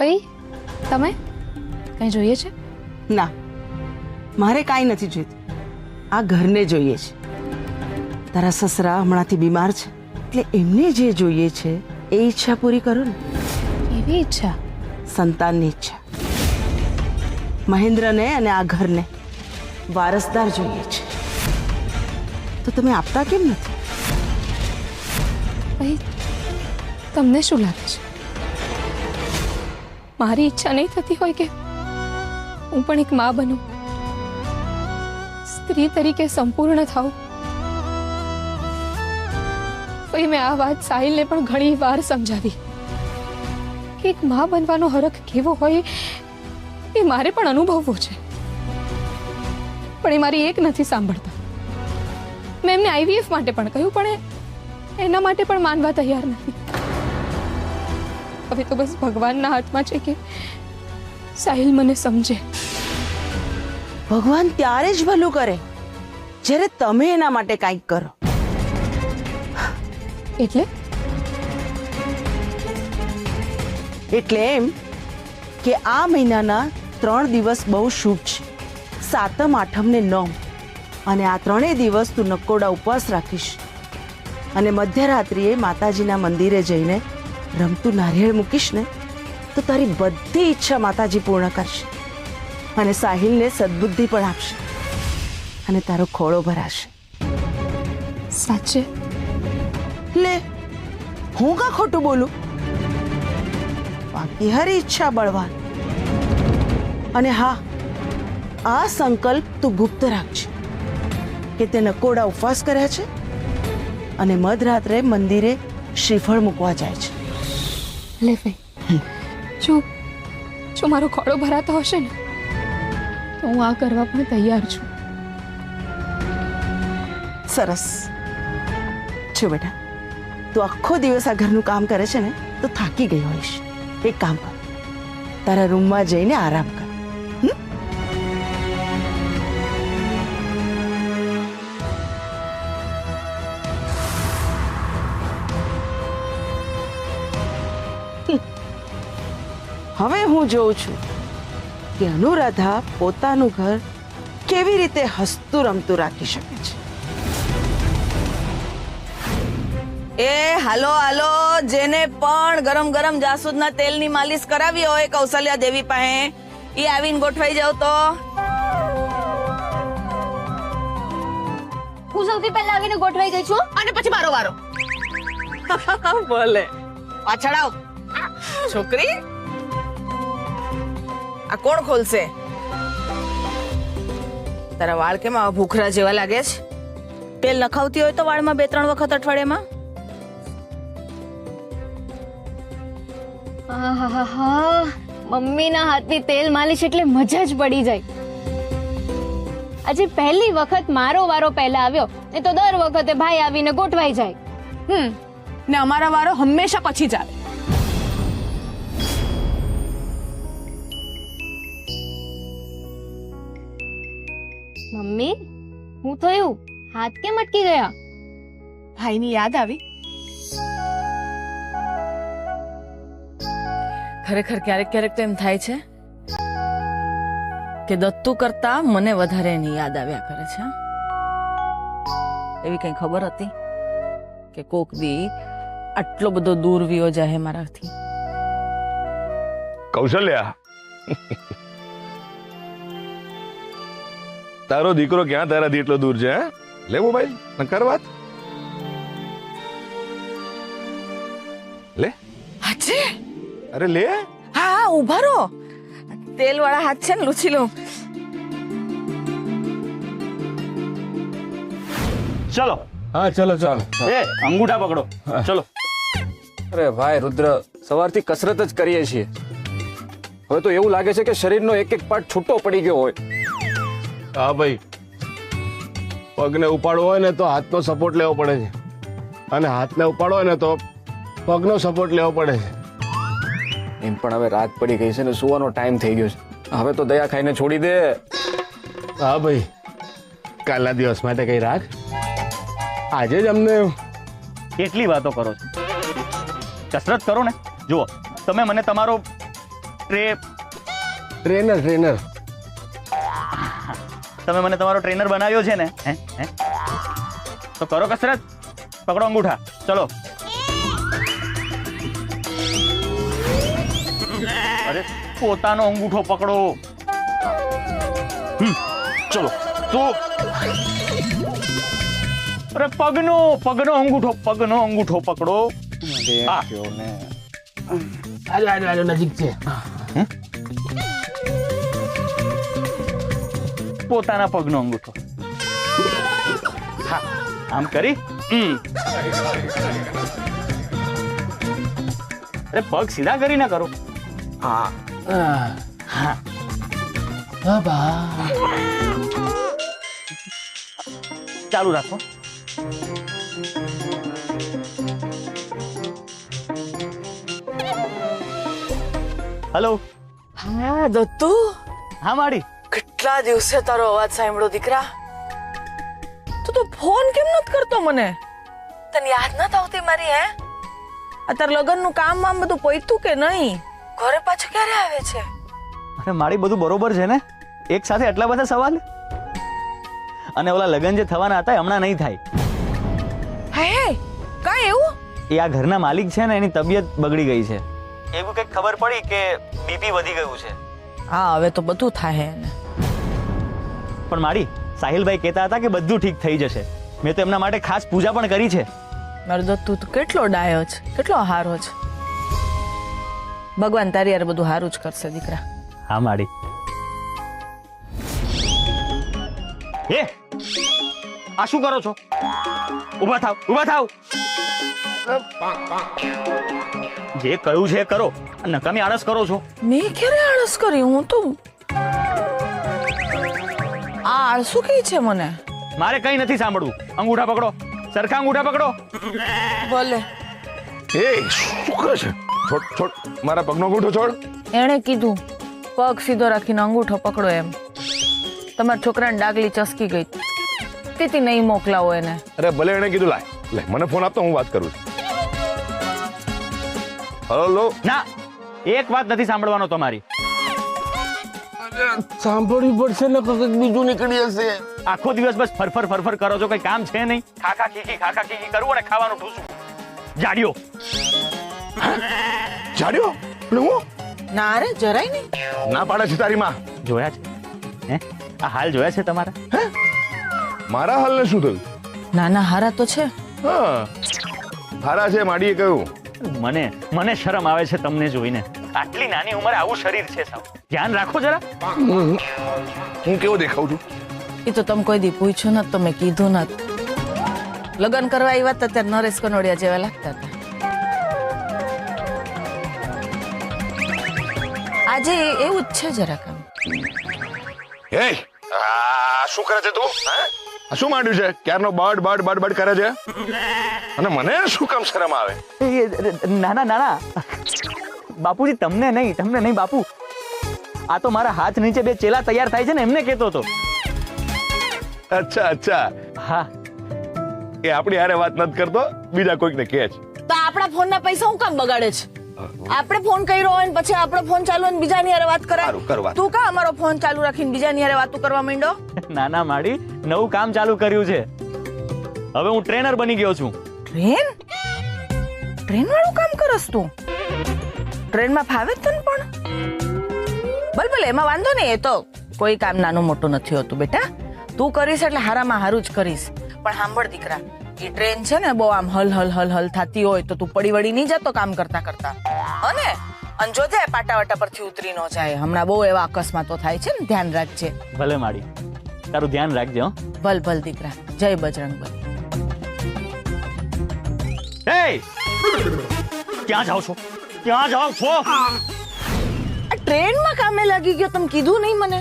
ભાઈ તમે કંઈ જોઈએ છે? ના, મારે કાંઈ નથી જોઈતું. આ ઘરને જોઈએ છે. તારા સસરા હમણાંથી બીમાર છે, એટલે એમને જે જોઈએ છે એ ઈચ્છા પૂરી કરો ને. એવી ઈચ્છા? સંતાનની ઈચ્છા. મહેન્દ્રને અને આ ઘરને વારસદાર જોઈએ છે. તો તમે આપતા કેમ નથી? ભાઈ તમને શું લાગે છે મારી ઈચ્છા નહીં થતી હોય કે હું પણ એક મા બનું, સ્ત્રી તરીકે સંપૂર્ણ થાઉં? ભાઈ મેં આ વાત સાહિલને પણ ઘણી વાર સમજાવી કે એક મા બનવાનો હરખ કેવો હોય એ મારે પણ અનુભવવો છે, પણ એ મારી એક નથી સાંભળતા. મેં એમને આઈવીએફ માટે પણ કહ્યું, પણ એના માટે પણ માનવા તૈયાર નથી. હવે તો બસ ભગવાનના હાથમાં છે કે સાહિલ મને સમજે. ભગવાન ત્યારે જ ભલું કરે જ્યારે તમે એના માટે કંઈક કરો. એટલે એમ કે આ મહિનાના 3 દિવસ બહુ શુભ છે. 7મ, 8મ ને 9મ. અને આ 3 દિવસ તું નકોડા ઉપવાસ રાખીશ અને મધ્યરાત્રિએ માતાજીના મંદિરે જઈને રમતું નારિયેળ મૂકીશ ને તો તારી બધી ઈચ્છા માતાજી પૂર્ણ કરશે અને સાહિલને સદબુદ્ધિ પણ આપશે અને તારો ખોળો ભરાશે. સાચે? લે, હું કા ખોટું બોલું? બાકી હરી ઈચ્છા બળવાન. અને હા, આ સંકલ્પ તું ગુપ્ત રાખજે કે તે નકોડા ઉપવાસ કર્યા છે અને મધરાત્રે મંદિરે શ્રીફળ મૂકવા જાય છે. લે ભાઈ, જો મારો ખોળો ભરાતો હશે ને તો હું આ કરવા પણ તૈયાર છું. સરસ. જો બેટા, તું આખો દિવસ આ ઘરનું કામ કરે છે ને તો થાકી ગઈ હોઈશ. એક કામ કર, તારા રૂમમાં જઈને આરામ કર. હવે હું જોઉં છું કે અનુરાધા પોતાનું ઘર કેવી રીતે હસતું રમતું રાખી શકે છે. એ હાલો હાલો, જેને પણ ગરમ ગરમ જાસૂદના તેલની માલિશ કરાવી હોય કૌશલ્યા દેવી પાસે, એ આવીને ગોઠવાઈ જાવ તો. હું સૌથી પહેલા આવીને ગોઠવાઈ ગઈ છું અને પછી મારો વારો. ભલે, પાછળ આવ છોકરી. આ કોણ ખોલશે? તારા વાળ કેમ આવા ભૂખરા જેવા લાગે છે? તેલ નખાવતી હોય તો વાળમાં 2-3 વખત અઠવાડિયામાં. મમ્મીના હાથની તેલ માલિશ એટલે મજા જ પડી જાય. આજે પહેલી વખત મારો વારો પહેલા આવ્યો, એ તો દર વખતે ભાઈ આવીને ગોઠવાઈ જાય. ને અમારા વારો હંમેશા પછી જ આવે. મમ્મી, હું થયું? હાથ કેમ અટકી ગયા? ભાઈની યાદ આવી. ખરેખર ક્યારેક ક્યારેક તો એમ થાય છે કે દત્તુ કરતા મને વધારે એની યાદ આવ્યા કરે છે. એવી કઈ ખબર હતી કે કોક દી આટલો બધો દૂર વિયો જાય મારાથી? કૌશલ્યા, તારો દીકરો ક્યાં તારાથી એટલો દૂર છે? લે મોબાઈલ ને કર વાત. લે. હાચે? અરે લે. હા, ઉભા રહો. તેલ વાળા હાથ છે ને, લૂછી લો. ચલો. હા ચલો ચાલો. એ અંગૂઠા પકડો. ચલો. અરે ભાઈ રુદ્ર, સવારથી કસરત જ કરીએ છીએ. હવે તો એવું લાગે છે કે શરીરનો એક એક પાર્ટ છૂટો પડી ગયો હોય. હા ભાઈ, પગને ઉપાડવો હોય ને તો હાથનો સપોર્ટ લેવો પડે છે અને હાથને ઉપાડવો હોય ને તો પગનો સપોર્ટ લેવો પડે છે. એમ પણ હવે રાત પડી ગઈ છે ને સુવાનો ટાઈમ થઈ ગયો છે. હવે તો દયા ખાઈને છોડી દે. હા ભાઈ, કાલના દિવસ માટે કઈ રાખ. આજે જ અમને કેટલી વાતો કરો છો? કસરત કરો ને. જુઓ, તમે મને તમારો ટ્રેનર તમે મને તમારો ટ્રેનર બનાવ્યો છે ને હે હે તો કરો કસરત. પકડો અંગૂઠા, ચલો. અરે પોતાનો અંગૂઠો પકડો. ચલો તો અરે પગનો અંગૂઠો પકડો. હા. આજો નજીક છે. પોતાના પગનો અંગૂઠો. હા, આમ કરી. અરે પગ સીધા કરી ના કરો. હા. ચાલુ રાખો. હલો. હા દત્તુ, હા માડી. કેટલા દિવસે તારો અવાજ સાંભળ્યો દીકરા. તું તો ફોન કેમ નથી કરતો મને? તને યાદ નથી આવતી મારી? હે, આ તાર લગ્નનું કામ બધું પૈતું કે નહીં? ઘરે પાછું ક્યારે આવે છે? અરે માડી, બધું બરોબર છે ને? એક સાથે આટલા બધા સવાલ? અને ઓલા લગ્ન જે થવાના હતા હમણાં નહીં થાય. હે, કાંઈ એવું? એ આ ઘરના માલિક છે ને, એની તબિયત બગડી ગઈ છે. એવું કંઈક ખબર પડી કે બીપી વધી ગયું છે. હા, હવે તો બધું થાય એને. પણ માડી, સાહિલભાઈ કહેતા હતા કે બધું ઠીક થઈ જશે. મેં તો એમના માટે ખાસ પૂજા પણ કરી છે. મારો દત્તુ તો કેટલો ડાયો છે, કેટલો હારો છે. ભગવાન તારી યાર બધું હારું જ કરશે દીકરા. હા માડી. એ આ શું કરો છો? ઊભા થાવ. જે કહ્યું છે એ કરો. નકામી આળસ કરો છો. મેં ક્યારે આળસ કરી? હું તો આ આળસુ કઈ છે મને? મારે કઈ નથી સાંભળવું. અંગૂઠા પકડો, સરખા અંગૂઠા પકડો. બોલે એ શું કરે છે? છોડ મારા પગનો અંગૂઠો છોડ. એણે કીધું પગ સીધો રાખીને અંગૂઠો પકડો એમ. તમારા છોકરાને ડાગલી ચસકી ગઈ, તેથી નહીં મોકલાવો એને. અરે ભલે એને કીધું. લે મને ફોન આપતો, હું વાત કરું છું. હલો. ના, એક વાત નથી સાંભળવાનો તમારી. સાંભળવી પડશે ને, કંઈક બીજું નીકળી હશે. આખો દિવસ બસ ફરફર કરો છો, કઈ કામ છે નહીં. ખાખા ખીખી કરવું અને ખાવાનું ઠૂસું. જાડિયો. હું ના રે, જરાય નહીં. ના પાડે છે તારી માં. જોયા છે? હે, આ હાલ જોયા છે તમારા? મારા હાલને શું થયું? નાના હારા તો છે. હા, હારા છે. માડીએ કહ્યું. મને શરમ આવે છે તમને જોઈને. આટલી નાની ઉંમરે આવું શરીર છે. સાવ ધ્યાન રાખો જરા. હું કેવો દેખાઉં છું? એ તો તમે કોઈ દી પૂછ્યું નથી, તો મેં કીધું નથી. લગ્ન કરવા આવ્યા હતા ત્યારે નરેશ કનોડિયા જેવા લાગતા હતા. આજે એવું જ છે જરા કામ. એ શું કરે છે તું? આ શું માંડ્યું છે? ક્યારનો બડ કરે છે. અને મને શું કામ શરમ આવે? નાના બાપુજી, તમને નહીં બાપુ. આ તો મારા હાથ નીચે બે ચેલા તૈયાર થાય છે ને, એમને કહેતો હતો. અચ્છા. હા, એ આપણી હારે વાત નથી કરતો, બીજા કોઈકને કહે છે. તો આપણા ફોનના પૈસા હું કામ બગાડે છે? આપણે ફોન કર્યો હોય ને પછી આપણો ફોન ચાલુ હોય ને બીજાની હારે વાત સારું, કર કરાય. વાત. તું કા અમારો ફોન ચાલુ રાખીને બીજાની હારે વાતો કરવા માંડ્યો? નાના માડી, નવું કામ ચાલુ કર્યું છે. હવે હું ટ્રેનર બની ગયો છું. ટ્રેન વાળું કામ કરસ તું? ટ્રેનમાં ફાવે તને? પણ ભલે એમાં વાંધો નહીં. એ તો કોઈ કામ નાનું મોટું નથી હોતું બેટા. તું કરીશ એટલે હારામાં હારું જ કરીશ. પણ સાંભળ દીકરા, એ ટ્રેન છે ને બહુ આમ હલ થતી હોય તો તું પડી વળી નહીં જતો કામ કરતા. અને જો તે પાટાવાટા પરથી ઉતરી ન જાય. હમણાં બહુ એવા અકસ્માતો થાય છે ને, ધ્યાન રાખજે. ભલે માડી, તારું ધ્યાન રાખજો. ભલ દીકરા. જય બજરંગબલી. એ ક્યાં જાઓ છો? આ ટ્રેનમાં કામે લાગી ગયો, તમે કીધું નહીં મને?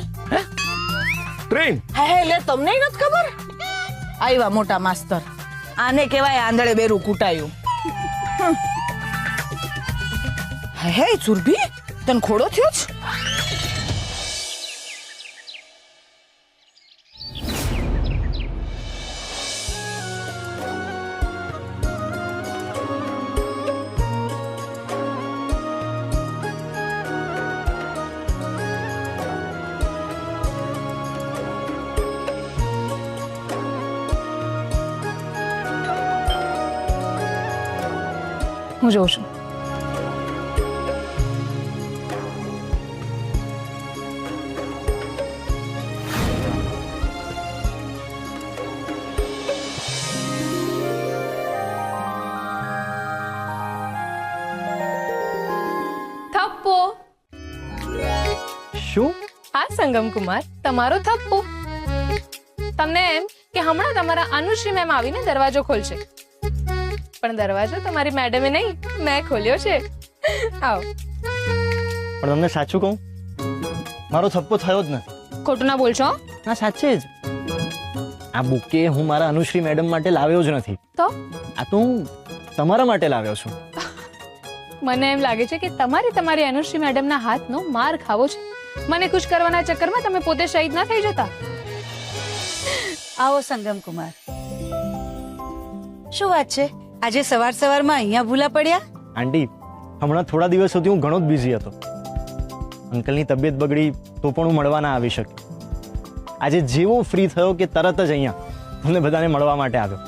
ટ્રેન? હે લે, તમને નથી ખબર? આવ્યા મોટા માસ્તર. આને કહેવાય આંધળે બેરું કૂટાયું. હે સુરભી, તને ખોડો થયો છે? હું જોઉં છું. થપ્પો. શું? આ સંગમ કુમાર તમારો થપ્પો. તમને એમ કે હમણાં તમારા અનુશ્રી મેમ આવીને દરવાજો ખોલશે, પણ દરવાજો તમારી મેડમે નહીં, મેં ખોલ્યો છે. આવો. પણ તમને સાચું કહું, મારો થપ્પો થયો જ નથી. ખોટું ના બોલશો. ના, સાચે જ. આ બુકે હું મારા અનુશ્રી મેડમ માટે લાવ્યો જ નથી. તો આ તો હું તમારા માટે લાવ્યો છું. મને એમ લાગે છે કે તમારી અનુશ્રી મેડમના હાથનો માર ખાવો છે. મને ખુશ કરવાના ચક્કરમાં તમે પોતે શહીદ ના થઈ જતા. આવો સંગમ કુમાર. શું વાત છે, આજે સવાર સવારમાં અહીંયા ભૂલા પડ્યા? આંટી, હમણાં થોડા દિવસ સુધી હું ઘણો જ બિઝી હતો. અંકલની તબિયત બગડી તો પણ હું મળવા ના આવી શક્યો. આજે જેવો ફ્રી થયો કે તરત જ અહીંયા તમને બધાને મળવા માટે આવ્યો.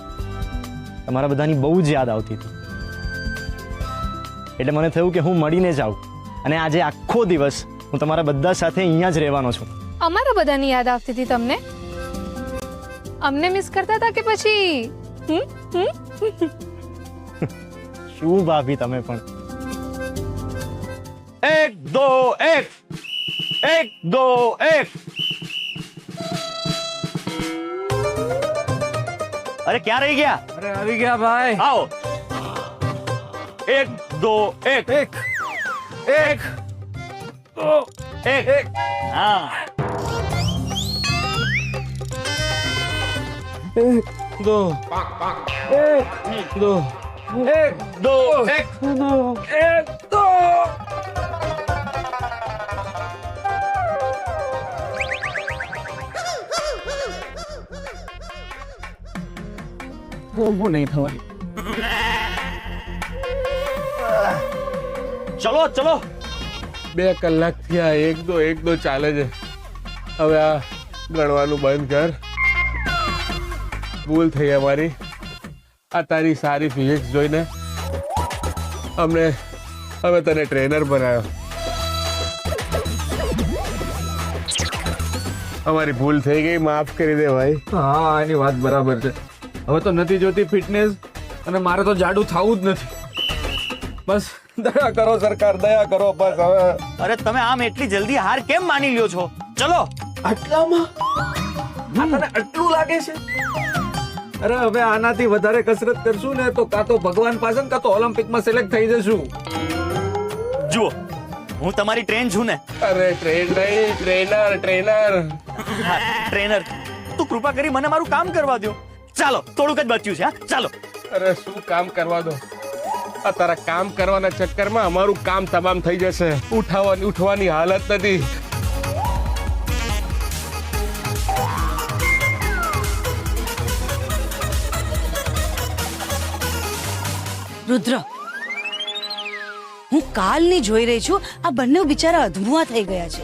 તમારા બધાની બહુ જ યાદ આવતી હતી, એટલે મને થયું કે હું મળીને જાઉં. અને આજે આખો દિવસ હું તમારા બધા સાથે અહીંયા જ રહેવાનો છું. અમારા બધાની યાદ આવતી હતી તમને? અમને મિસ કરતા હતા કે પછી શું ભાભી તમે પણ. 1 2 1 1 2 1. અરે ક્યાં રહી ગયા? અરે આવી ગયા ભાઈ. આવો. 1 2 1 એક 1. હા, દો એક દો 1 2 1. એક દો. ઊભું નહીં થવાની. ચલો ચલો. 2 કલાકથી આ એક દો ચાલે છે. હવે આ ગણવાનું બંધ કર. ભૂલ થઈ અમારી. આ તારી સારી ફિઝિક્સ જોઈને અમે તને ટ્રેનર બનાવ્યો. અમારી ભૂલ થઈ ગઈ, માફ કરી દે ભાઈ. હા, એની વાત બરાબર છે. હવે તો નથી જોતી ફિટનેસ, અને મારે તો જાડું થવું જ નથી. બસ દયા કરો સરકાર, દયા કરો બસ. હવે અરે તમે આમ એટલી જલ્દી હાર કેમ માની લ્યો છો? ચલો. આટલામાં આ તને આટલું લાગે છે? અરે હવે આનાથી વધારે કસરત કરશું ને તો કાં તો ભગવાન પાસે કાં તો ઓલિમ્પિકમાં સિલેક્ટ થઈ જશું. જુઓ, હું તમારી ટ્રેન છું ને. અરે ટ્રેન નહીં, ટ્રેનર. હા, ટ્રેનર. તું કૃપા કરી મને મારું કામ કરવા દો. ચાલો, થોડુંક જ બચ્યું છે. હા, ચાલો. અરે શું કામ કરવા દો? આ તારા કામ કરવાના ચક્કરમાં અમારું કામ તમામ થઈ જશે. ઉઠવાની હાલત નથી. રુદ્ર, હું કાલની જોઈ રહી છું. આ બંને બિચારા અધમુઆ થઈ ગયા છે.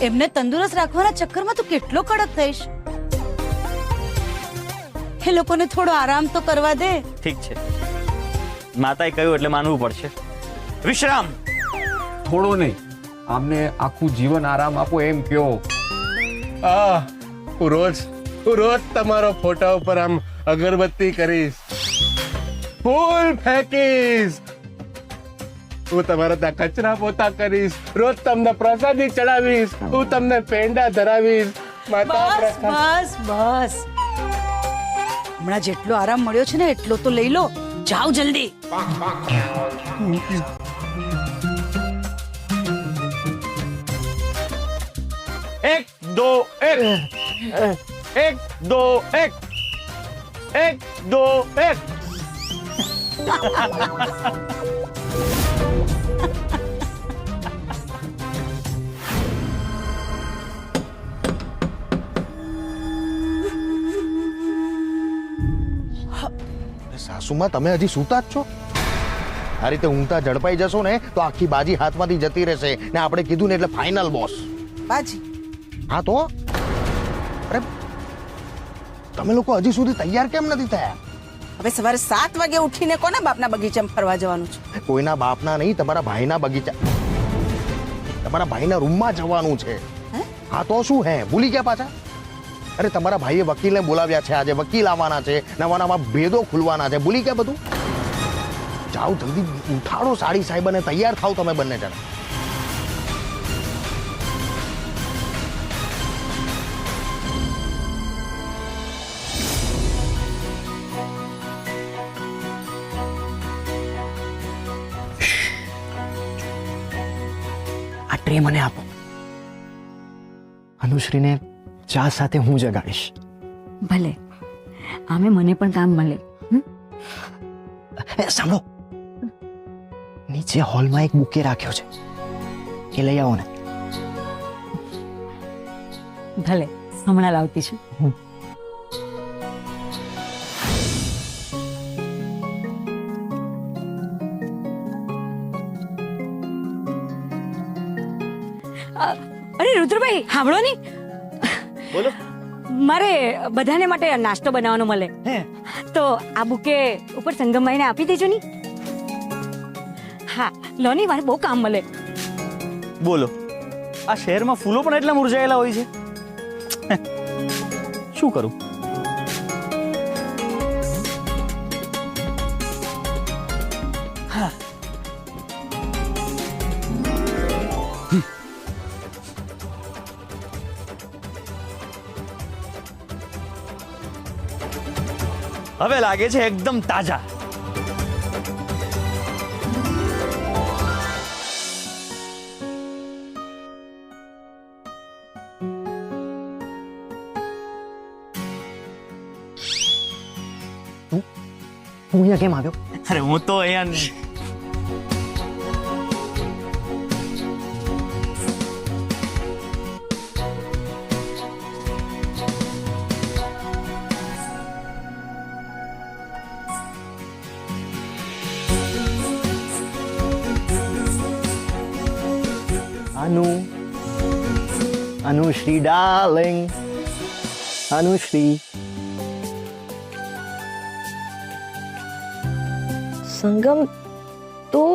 એમને તંદુરસ્ત રાખવાના ચક્કરમાં તું કેટલો કડક થઈશ. એ લોકોને થોડો આરામ તો કરવા દે. ઠીક છે, માતાએ કહ્યું એટલે માનવું પડશે. વિશ્રામ. થોડો નહીં, આમને આખું જીવન આરામ આપો એમ કયો. હું રોજ તમારો ફોટા ઉપર આમ અગરબત્તી કરીશ, ફૂલ ફેંકીશ, હું તમારા ત્યાં કચરા પોતા કરીશ, રોજ તમને પ્રસાદી ચડાવીશ, હું તમને પેંડા ધરાવીશ. માતા બસ પ્રસાદ. બસ બસ. હમણાં જેટલો આરામ મળ્યો છે ને એટલો તો લઈ લો. જાઓ જલ્દી. 1 2 1 1 2 1 1 2 1. સાસુમાં તમે હજી સૂતા જ છો? આ રીતે ઊંઘતા ઝડપાઈ જશો ને તો આખી બાજી હાથમાંથી જતી રહેશે ને આપણે કીધું ને એટલે ફાઇનલ બોસ. બાજી? હા તો અરે તમે લોકો હજી સુધી તૈયાર કેમ નથી થયા? હવે સવારે 7 વાગે ઉઠીને કોના બાપના બગીચામાં ફરવા જવાનું છે? કોઈના બાપના નહીં, તમારા ભાઈના બગીચા, તમારા ભાઈના રૂમમાં જવાનું છે. હા તો શું હે, ભૂલી ગયા પાછા? અરે તમારા ભાઈએ વકીલને બોલાવ્યા છે, આજે વકીલ આવવાના છે, નવા નવા ભેદો ખુલવાના છે, ભૂલી ગયા બધું? જાઓ જલ્દી ઉઠાડો સાડી સાહેબ અને તૈયાર થાવ તમે બંને જણા. આ ટ્રે મને આપો. અનુશ્રીને ચા સાથે હું જગાડીશ. ભલે, આમે મને પણ કામ મળે. સાંભળો, નીચે હોલમાં એક બુકે રાખ્યો છે, એ લઈ આવો ને. ભલે, હમણાં લાવતી છું. અરે રુદ્રભાઈ, સાંભળો ની. બોલો. મારે બધાને માટે નાસ્તો બનાવવાનો મળે, તો આ બુકે ઉપર સંગમભાઈને આપી દેજો ની. હા લો ની, મારે બહુ કામ મળે. બોલો, આ શહેરમાં ફૂલો પણ એટલા મુરઝાયેલા હોય છે. શું કરું? હવે લાગે છે એકદમ તાજા. હું અહીંયા કેમ આવ્યો? અરે હું તો અહીંયા Anushri darling, Anushri. સંગમ, તું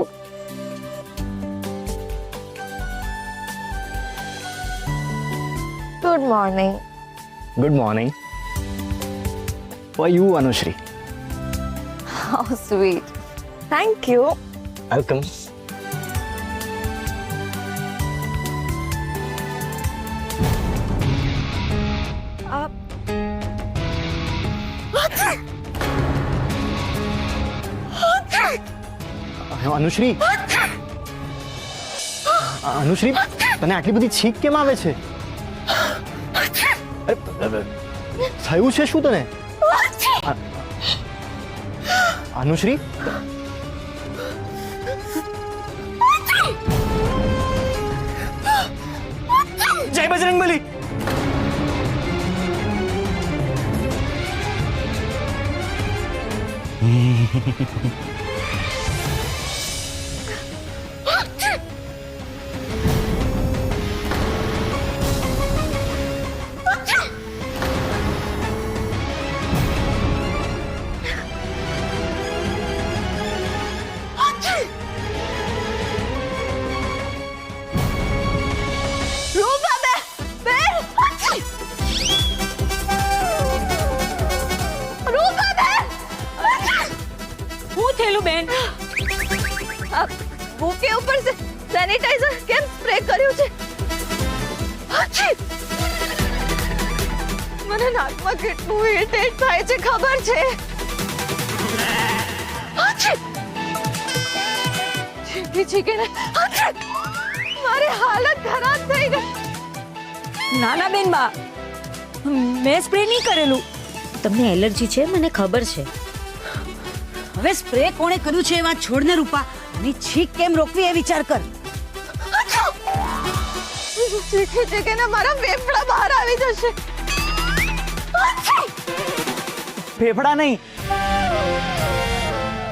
good morning. Good morning. For you, Anushri. How sweet. Thank you. Welcome. Anushree, Anushree, તને આટલી બધી છીંક કેમ આવે છે? થયું છે શું તને? અનુશ્રી, જય બજરંગબલી. બેન, બુકે ઉપર સેનિટાઈઝર કેમ સ્પ્રે કર્યું છે? મને નાકમાં કેટલું ઇરિટેટ થાય છે ખબર છે? છીકે મારી હાલત ખરાબ થઈ ગઈ. ના ના બેન બા, મેં સ્પ્રે નહીં કરેલું. તમને એલર્જી છે મને ખબર છે. હવે સ્પ્રે કોણે કર્યું છે એ વાત છોડને રૂપા, અને છીક કેમ રોકવી એ વિચાર કર. છીકે ને મારા ફેફડા બહાર આવી જશે. ફેફડા નહીં,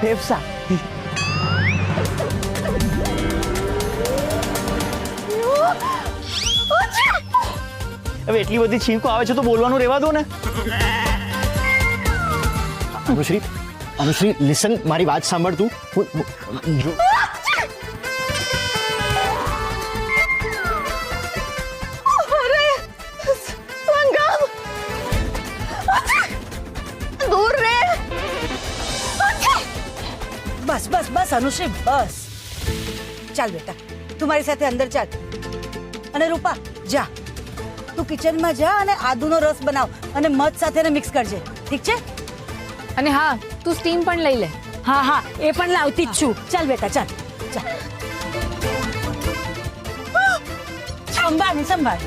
ફેફસા. હવે એટલી બધી છીંકો આવે છે તો બોલવાનું રહેવા દો ને. અનુશ્રી, અનુશ્રી લિસન, મારી વાત સાંભળ તું. જો બસ બસ બસ અનુશ્રી બસ. ચાલ બેટા, તું મારી સાથે અંદર ચાલ. અને રૂપા જા, તું કિચનમાં જા અને આદુનો રસ બનાવ અને મધ સાથે મિક્સ કરજે, ઠીક છે? અને હા, તું સ્ટીમ પણ લઈ લે. હા હા, એ પણ લાવતી જ છું. ચાલ બેટા, ચાલ ચાલ. સંભાળ સંભાળ.